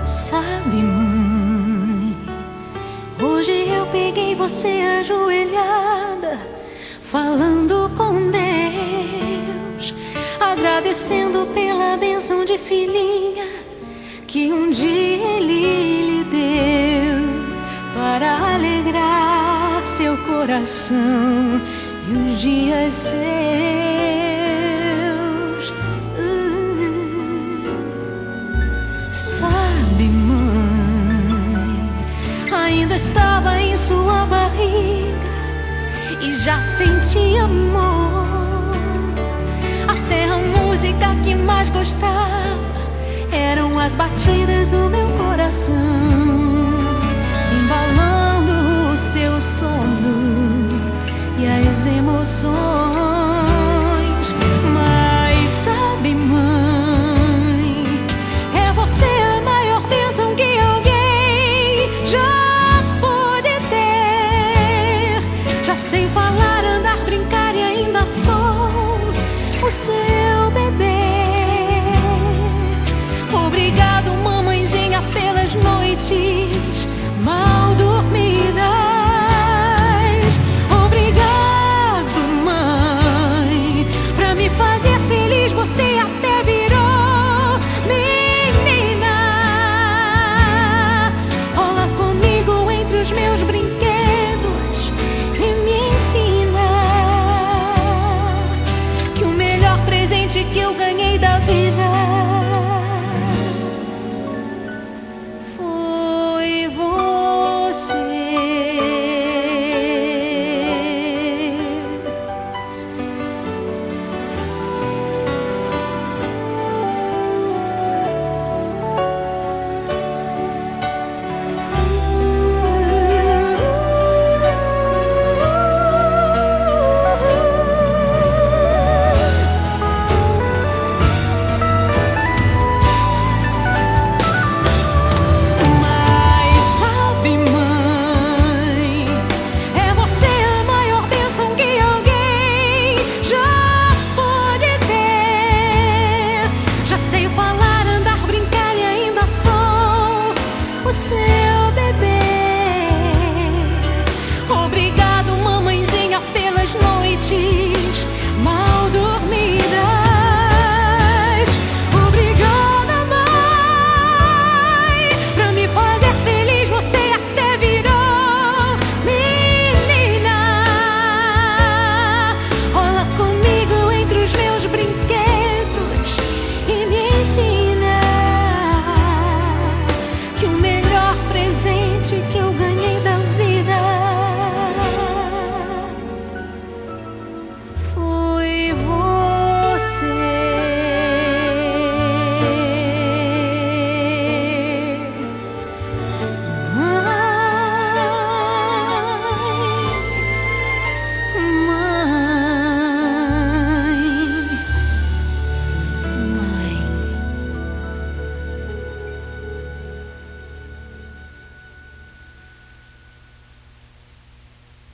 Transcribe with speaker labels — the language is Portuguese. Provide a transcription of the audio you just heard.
Speaker 1: Sabe, mãe, hoje eu peguei você ajoelhada, falando com Deus, agradecendo pela bênção de filhinha que um dia Ele lhe deu, para alegrar seu coração e os dias seus. Sabe, mãe, ainda estava em sua barriga e já sentia amor. Até a música que mais gostava eram as batidas do meu coração, embalando o seu sono e as emoções. Mas sabe, mãe, é você a maior bênção que alguém já pôde ter. Já sei falar, andar, brincar e ainda sou o seu bebê. Obrigado, mamãezinha, pelas noites